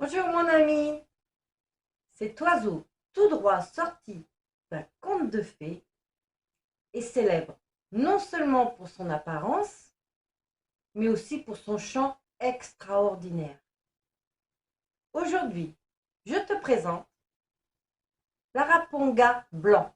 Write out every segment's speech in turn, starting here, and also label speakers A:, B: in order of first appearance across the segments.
A: Bonjour mon ami, cet oiseau tout droit sorti d'un conte de fées est célèbre non seulement pour son apparence, mais aussi pour son chant extraordinaire. Aujourd'hui, je te présente l'araponga blanc.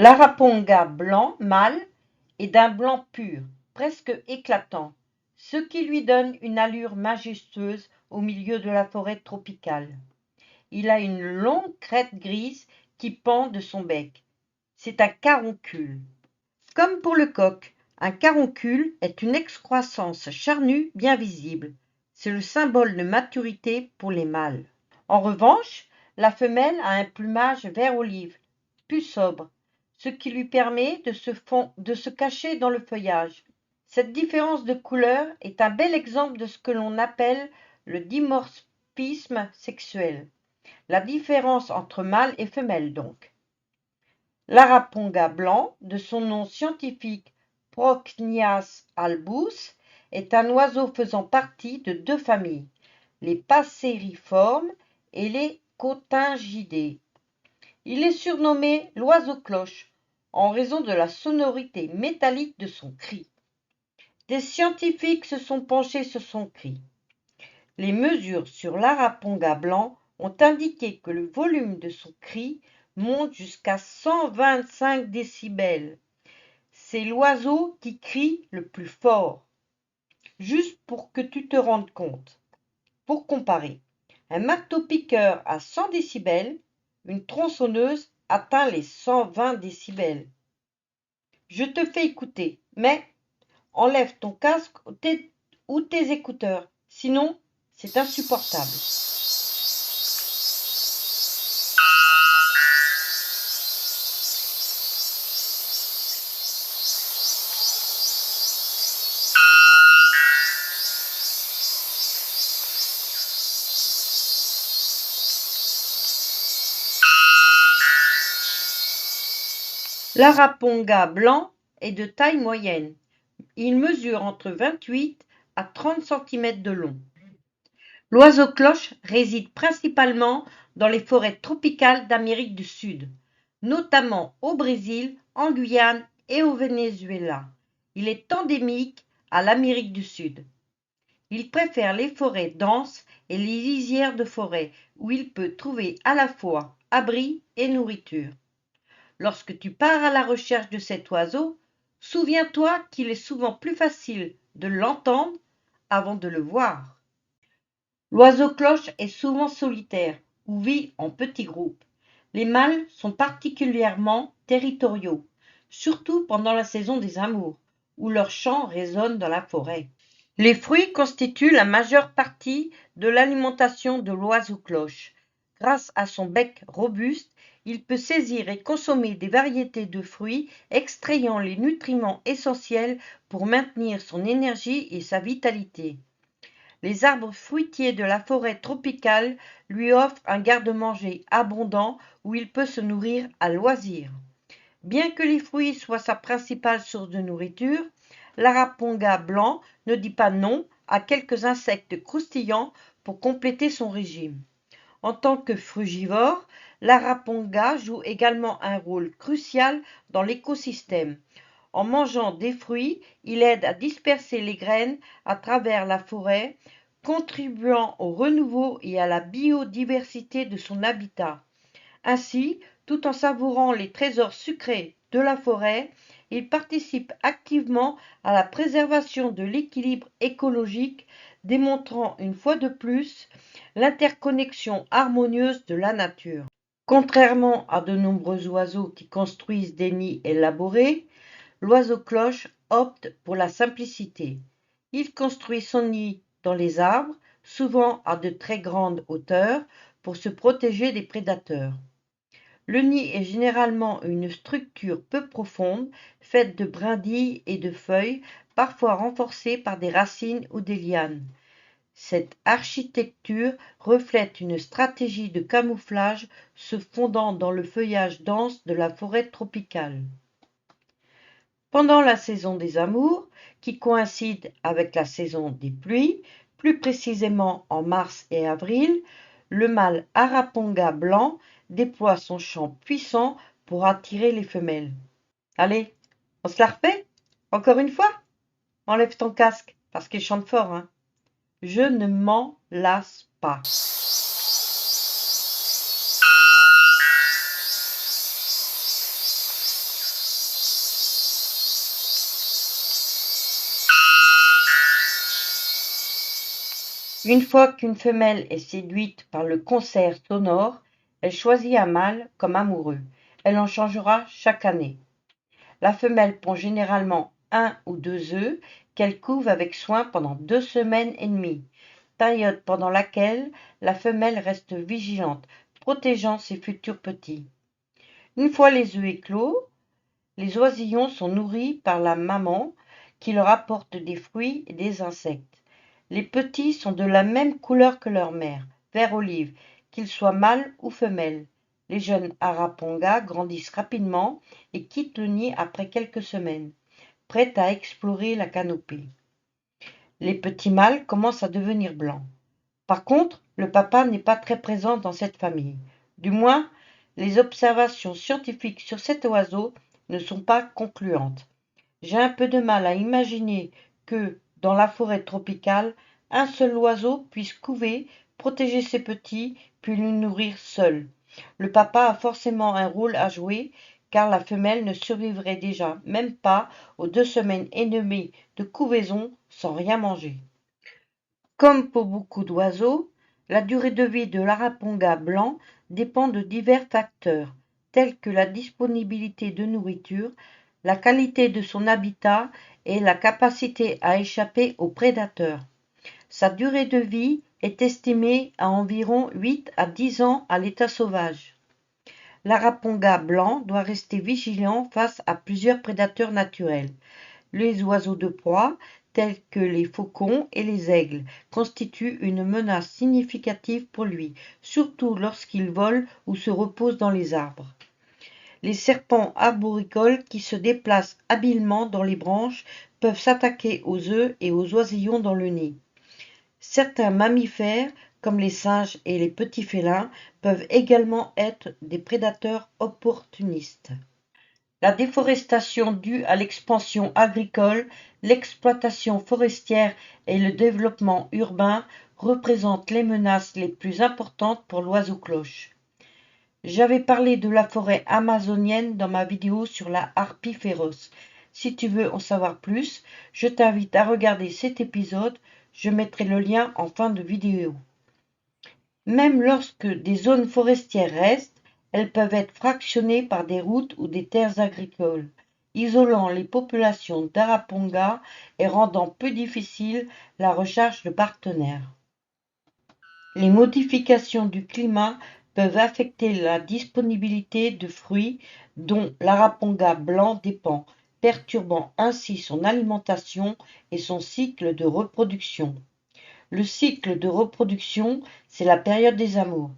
A: L'araponga blanc mâle est d'un blanc pur, presque éclatant, ce qui lui donne une allure majestueuse au milieu de la forêt tropicale. Il a une longue crête grise qui pend de son bec. C'est un caroncule. Comme pour le coq, un caroncule est une excroissance charnue bien visible. C'est le symbole de maturité pour les mâles. En revanche, la femelle a un plumage vert olive, plus sobre, ce qui lui permet de se cacher dans le feuillage. Cette différence de couleur est un bel exemple de ce que l'on appelle le dimorphisme sexuel, la différence entre mâle et femelle donc. L'araponga blanc, de son nom scientifique Procnias albus, est un oiseau faisant partie de deux familles, les passeriformes et les cotingidés. Il est surnommé l'oiseau-cloche en raison de la sonorité métallique de son cri. Des scientifiques se sont penchés sur son cri. Les mesures sur l'araponga blanc ont indiqué que le volume de son cri monte jusqu'à 125 décibels. C'est l'oiseau qui crie le plus fort. Juste pour que tu te rendes compte. Pour comparer, un marteau-piqueur à 100 décibels, une tronçonneuse atteint les 120 décibels. Je te fais écouter, mais enlève ton casque ou tes écouteurs, sinon c'est insupportable. L'araponga blanc est de taille moyenne. Il mesure entre 28 à 30 cm de long. L'oiseau-cloche réside principalement dans les forêts tropicales d'Amérique du Sud, notamment au Brésil, en Guyane et au Venezuela. Il est endémique à l'Amérique du Sud. Il préfère les forêts denses et les lisières de forêt où il peut trouver à la fois abri et nourriture. Lorsque tu pars à la recherche de cet oiseau, souviens-toi qu'il est souvent plus facile de l'entendre avant de le voir. L'oiseau-cloche est souvent solitaire ou vit en petits groupes. Les mâles sont particulièrement territoriaux, surtout pendant la saison des amours, où leur chant résonne dans la forêt. Les fruits constituent la majeure partie de l'alimentation de l'oiseau-cloche. Grâce à son bec robuste, il peut saisir et consommer des variétés de fruits, extrayant les nutriments essentiels pour maintenir son énergie et sa vitalité. Les arbres fruitiers de la forêt tropicale lui offrent un garde-manger abondant où il peut se nourrir à loisir. Bien que les fruits soient sa principale source de nourriture, l'araponga blanc ne dit pas non à quelques insectes croustillants pour compléter son régime. En tant que frugivore, l'araponga joue également un rôle crucial dans l'écosystème. En mangeant des fruits, il aide à disperser les graines à travers la forêt, contribuant au renouveau et à la biodiversité de son habitat. Ainsi, tout en savourant les trésors sucrés de la forêt, il participe activement à la préservation de l'équilibre écologique, démontrant une fois de plus l'interconnexion harmonieuse de la nature. Contrairement à de nombreux oiseaux qui construisent des nids élaborés, l'oiseau-cloche opte pour la simplicité. Il construit son nid dans les arbres, souvent à de très grandes hauteurs, pour se protéger des prédateurs. Le nid est généralement une structure peu profonde, faite de brindilles et de feuilles, parfois renforcées par des racines ou des lianes. Cette architecture reflète une stratégie de camouflage se fondant dans le feuillage dense de la forêt tropicale. Pendant la saison des amours, qui coïncide avec la saison des pluies, plus précisément en mars et avril, le mâle Araponga blanc déploie son chant puissant pour attirer les femelles. Allez, on se la refait? Encore une fois? Enlève ton casque, parce qu'il chante fort, hein. Je ne m'en lasse pas. Une fois qu'une femelle est séduite par le concert sonore, elle choisit un mâle comme amoureux. Elle en changera chaque année. La femelle pond généralement 1 ou 2 œufs qu'elle couve avec soin pendant 2 semaines et demie, période pendant laquelle la femelle reste vigilante, protégeant ses futurs petits. Une fois les œufs éclos, les oisillons sont nourris par la maman qui leur apporte des fruits et des insectes. Les petits sont de la même couleur que leur mère, vert olive, qu'ils soient mâles ou femelles. Les jeunes arapongas grandissent rapidement et quittent le nid après quelques semaines, prêts à explorer la canopée. Les petits mâles commencent à devenir blancs. Par contre, le papa n'est pas très présent dans cette famille. Du moins, les observations scientifiques sur cet oiseau ne sont pas concluantes. J'ai un peu de mal à imaginer que, dans la forêt tropicale, un seul oiseau puisse couver, protéger ses petits, puis les nourrir seul. Le papa a forcément un rôle à jouer, car la femelle ne survivrait déjà même pas aux 2 semaines et demie de couvaison sans rien manger. Comme pour beaucoup d'oiseaux, la durée de vie de l'araponga blanc dépend de divers facteurs, tels que la disponibilité de nourriture, la qualité de son habitat et la capacité à échapper aux prédateurs. Sa durée de vie est estimée à environ 8 à 10 ans à l'état sauvage. L'araponga blanc doit rester vigilant face à plusieurs prédateurs naturels. Les oiseaux de proie, tels que les faucons et les aigles, constituent une menace significative pour lui, surtout lorsqu'il vole ou se repose dans les arbres. Les serpents arboricoles qui se déplacent habilement dans les branches peuvent s'attaquer aux œufs et aux oisillons dans le nid. Certains mammifères, comme les singes et les petits félins, peuvent également être des prédateurs opportunistes. La déforestation due à l'expansion agricole, l'exploitation forestière et le développement urbain représentent les menaces les plus importantes pour l'oiseau-cloche. J'avais parlé de la forêt amazonienne dans ma vidéo sur la harpie féroce. Si tu veux en savoir plus, je t'invite à regarder cet épisode, je mettrai le lien en fin de vidéo. Même lorsque des zones forestières restent, elles peuvent être fractionnées par des routes ou des terres agricoles, isolant les populations d'araponga et rendant peu difficile la recherche de partenaires. Les modifications du climat peuvent affecter la disponibilité de fruits dont l'araponga blanc dépend, perturbant ainsi son alimentation et son cycle de reproduction. Le cycle de reproduction, c'est la période des amours.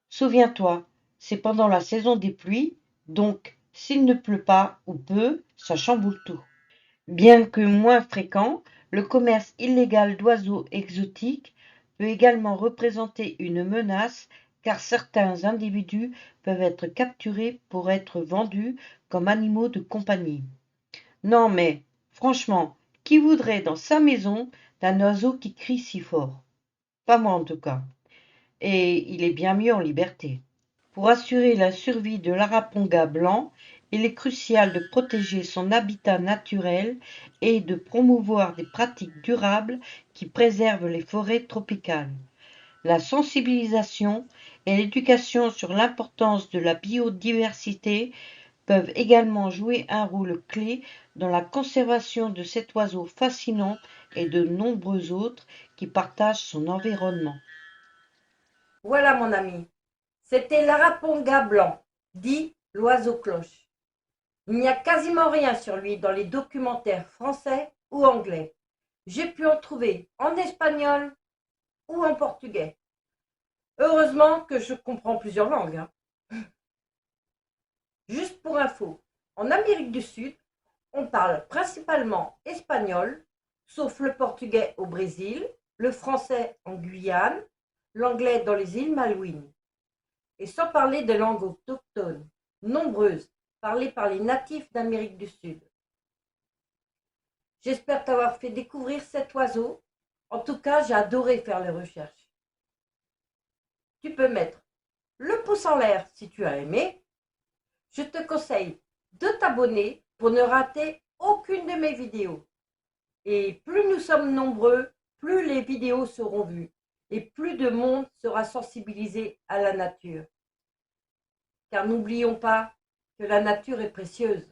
A: Souviens-toi, c'est pendant la saison des pluies, donc s'il ne pleut pas ou peu, ça chamboule tout. Bien que moins fréquent, le commerce illégal d'oiseaux exotiques peut également représenter une menace car certains individus peuvent être capturés pour être vendus comme animaux de compagnie. Non mais, franchement, qui voudrait dans sa maison d'un oiseau qui crie si fort? Pas moi en tout cas. Et il est bien mieux en liberté. Pour assurer la survie de l'araponga blanc, il est crucial de protéger son habitat naturel et de promouvoir des pratiques durables qui préservent les forêts tropicales. La sensibilisation et l'éducation sur l'importance de la biodiversité peuvent également jouer un rôle clé dans la conservation de cet oiseau fascinant et de nombreux autres qui partagent son environnement. Voilà mon ami, c'était l'araponga blanc. dit l'oiseau-cloche. Il n'y a quasiment rien sur lui dans les documentaires français ou anglais. J'ai pu en trouver en espagnol ou en portugais. Heureusement que je comprends plusieurs langues. Juste pour info, en Amérique du Sud, on parle principalement espagnol, sauf le portugais au Brésil, le français en Guyane, l'anglais dans les îles Malouines. Et sans parler des langues autochtones, nombreuses, parlées par les natifs d'Amérique du Sud. J'espère t'avoir fait découvrir cet oiseau. En tout cas, j'ai adoré faire les recherches. Tu peux mettre le pouce en l'air si tu as aimé. Je te conseille de t'abonner pour ne rater aucune de mes vidéos. Et plus nous sommes nombreux, plus les vidéos seront vues et plus de monde sera sensibilisé à la nature. Car n'oublions pas que la nature est précieuse.